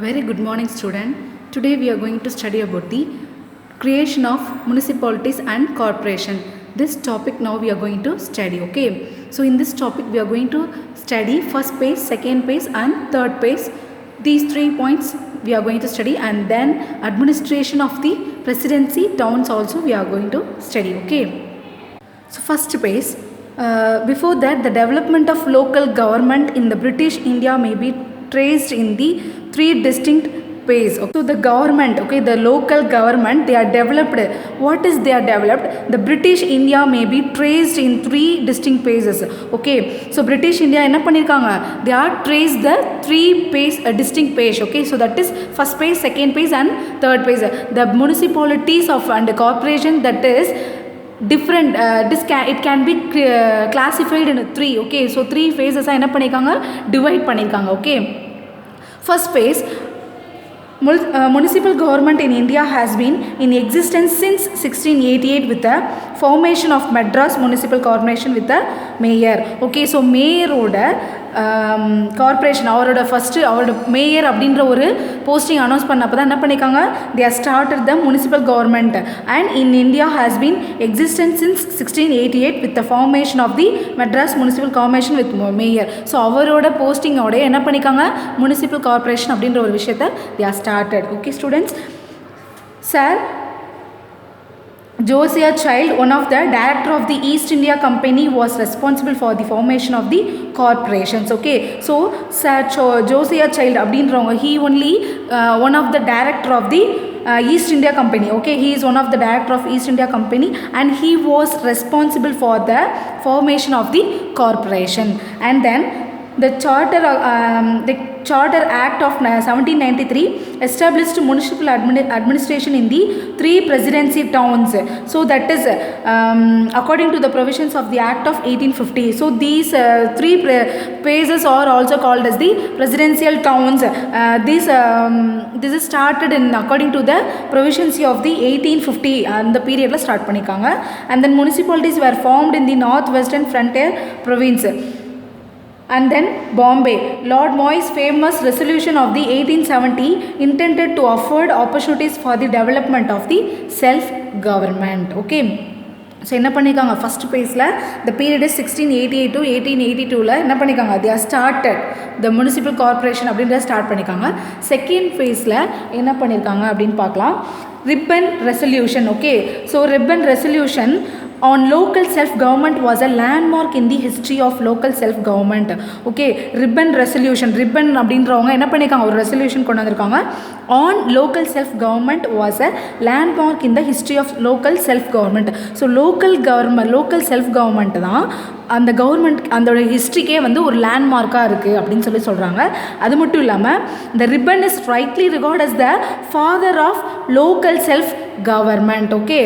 Very good morning, student. Today we are going to study about the creation of municipalities and corporation. This topic now we are going to study. Okay. So in this topic we are going to study first page, second page, and third page. These 3 points we are going to study, and then administration of the presidency towns also we are going to study. Okay. So first page. Before that, the development of local government in the British India may be traced in the three distinct ways. Okay. So the government, okay, the local government, they are developed. What is they are developed? The British India may be traced in three distinct phases. Okay. So British India enna pannirukanga? They are traced the three phase distinct phase. Okay. So that is first phase, second phase, and third phase. The municipalities of and the corporation, that is different. It can be classified in three. Okay. So three phases enna pannirukanga? Divide pannirukanga. Okay. First phase, municipal government in India has been in existence since 1688 with the formation of Madras Municipal Corporation with the mayor. Okay, so mayor oda corporation அவரோட first அவரோட mayor அப்படின்ற ஒரு posting announce பண்ணப்போ தான் என்ன பண்ணியிருக்காங்க, they are started the municipal government and in India has been existence since 1688 with the formation of the Madras municipal corporation with mayor. So அவரோட போஸ்டிங்கோட என்ன பண்ணியிருக்காங்க, முனிசிபல் கார்பரேஷன் அப்படின்ற ஒரு விஷயத்தை they are started. Okay students, sir Josiah Child, one of the director of the East India Company, was responsible for the formation of the corporations. Okay, so Sir Josiah Child அப்படின்றவங்க, he only one of the director of the East India Company. Okay, he is one of the director of East India Company and he was responsible for the formation of the corporation. And then the Charter Act of 1793 established municipal administration in the three presidency towns. So that is according to the provisions of the Act of 1850. So these three phases are also called as the presidential towns. This is started in according to the provisions of the 1850 and the period la start panikanga. And then municipalities were formed in the northwestern frontier province. And then Bombay, Lord Moy's famous resolution of the 1870 intended to afford opportunities for the development of the self-government. Okay. So என்ன பண்ணியிருக்காங்க, first பேஸில் the period is 1688 to 1882 என்ன பண்ணியிருக்காங்க, they are started the municipal corporation அப்படின்றத start பண்ணியிருக்காங்க. Second ஃபேஸில் என்ன பண்ணியிருக்காங்க அப்படின்னு பார்க்கலாம், Ripon resolution. Okay, so Ripon resolution on local self-government was a landmark in the history of local self-government. Okay, ribbon resolution, ribbon அப்படின்றவங்க என்ன பண்ணியிருக்காங்க, ஒரு ரெசல்யூஷன் கொண்டு வந்திருக்காங்க. on local self-government was a landmark in the history of local self-government. So local self-government தான் அந்த government அதோட ஹிஸ்ட்ரிக்கே வந்து ஒரு லேண்ட்மார்க்காக இருக்குது அப்படின்னு சொல்கிறாங்க. அது மட்டும் இல்லாமல் the ribbon is rightly regarded as the father of local self-government. Okay.